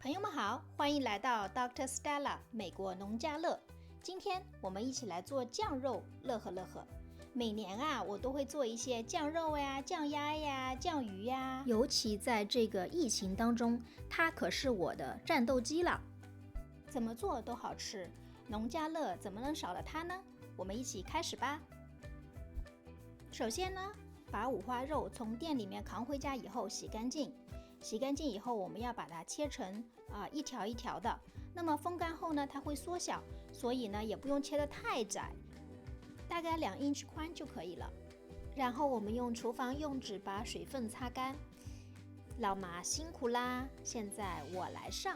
朋友们好，欢迎来到 Dr. Stella 美国农家乐。今天我们一起来做酱肉，乐呵乐呵。每年我都会做一些酱肉呀、酱鸭呀、酱鱼呀，尤其在这个疫情当中，它可是我的战斗机了。怎么做都好吃，农家乐怎么能少了它呢？我们一起开始吧。首先呢，把五花肉从店里面扛回家以后洗干净。洗干净以后，我们要把它切成一条一条的。那么风干后呢，它会缩小，所以呢也不用切得太窄，大概2英尺宽就可以了。然后我们用厨房用纸把水分擦干。老妈辛苦啦，现在我来上。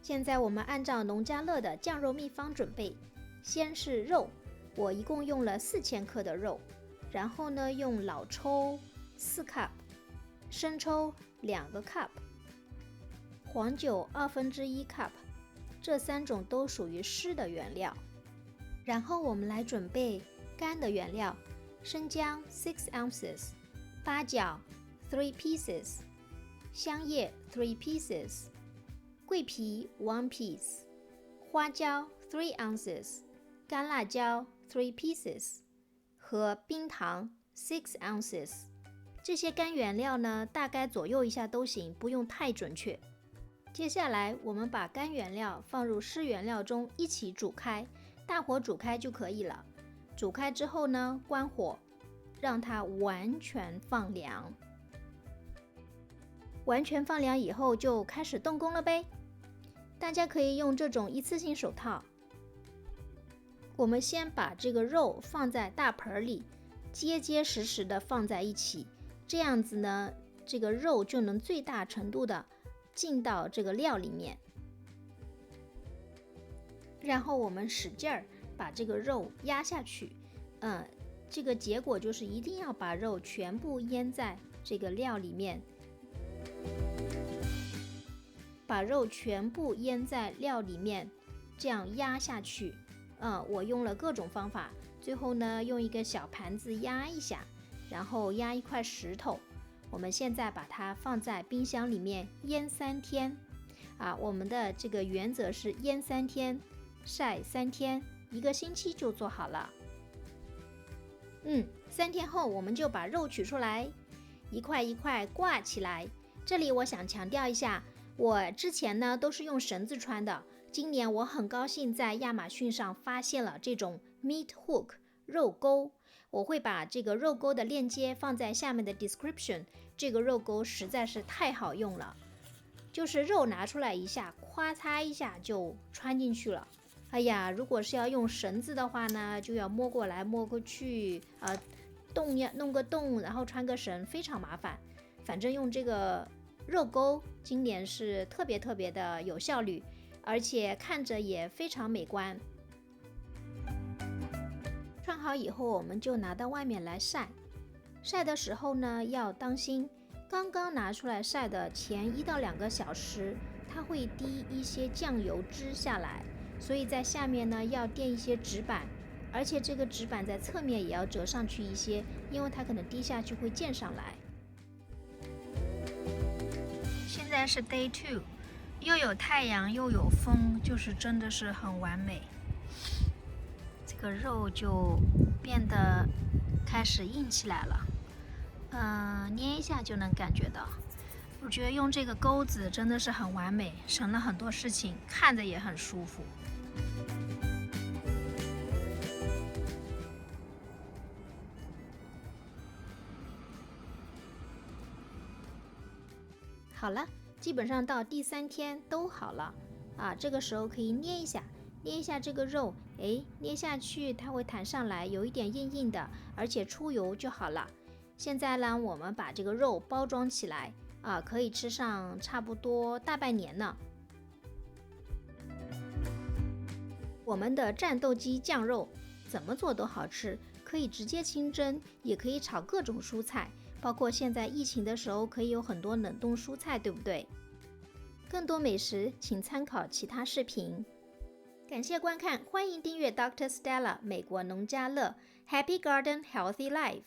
现在我们按照农家乐的酱肉秘方准备，先是肉，我一共用了4000克的肉，然后呢用老抽4 cup。生抽2个 cup， 黄酒1/2 cup， 这3种都属于湿的原料。然后我们来准备干的原料，生姜6 ounces， 八角3 pieces， 香叶3 pieces， 桂皮1 piece， 花椒3 ounces， 干辣椒3 pieces 和冰糖6 ounces。这些干原料呢，大概左右一下都行，不用太准确。接下来我们把干原料放入湿原料中一起煮开，大火煮开就可以了。煮开之后呢，关火，让它完全放凉。完全放凉以后就开始动工了呗。大家可以用这种一次性手套。我们先把这个肉放在大盆里，结结实实的放在一起。这样子呢，这个肉就能最大程度的进到这个料里面。然后我们使劲儿把这个肉压下去，这个结果就是一定要把肉全部腌在这个料里面，把肉全部腌在料里面，这样压下去。我用了各种方法，最后呢用一个小盘子压一下。然后压一块石头，我们现在把它放在冰箱里面腌3天。我们的这个原则是腌3天，晒3天，1个星期就做好了。3天后我们就把肉取出来，一块一块挂起来。这里我想强调一下，我之前呢都是用绳子穿的，今年我很高兴在亚马逊上发现了这种 meat hook 肉钩，我会把这个肉钩的链接放在下面的 description。 这个肉钩实在是太好用了，就是肉拿出来一下，咵嚓一下就穿进去了。如果是要用绳子的话呢，就要摸过来摸过去，弄个洞，然后穿个绳，非常麻烦。反正用这个肉钩今年是特别特别的有效率，而且看着也非常美观。穿好以后，我们就拿到外面来晒。晒的时候呢，要当心，刚刚拿出来晒的前1到2个小时，它会滴一些酱油汁下来，所以在下面呢要垫一些纸板，而且这个纸板在侧面也要折上去一些，因为它可能滴下去会溅上来。现在是 Day 2， 又有太阳又有风，就是真的是很完美。这个肉就变得开始硬起来了，捏一下就能感觉到。我觉得用这个钩子真的是很完美，省了很多事情，看着也很舒服。好了，基本上到第3天都好了这个时候可以捏一下这个肉，捏下去它会弹上来，有一点硬硬的，而且出油就好了。现在呢，我们把这个肉包装起来可以吃上差不多大半年呢。我们的战斗机酱肉怎么做都好吃，可以直接清蒸，也可以炒各种蔬菜，包括现在疫情的时候可以有很多冷冻蔬菜，对不对？更多美食请参考其他视频。感谢观看，欢迎订阅 Dr. Stella 美国农家乐 Happy Garden Healthy Life。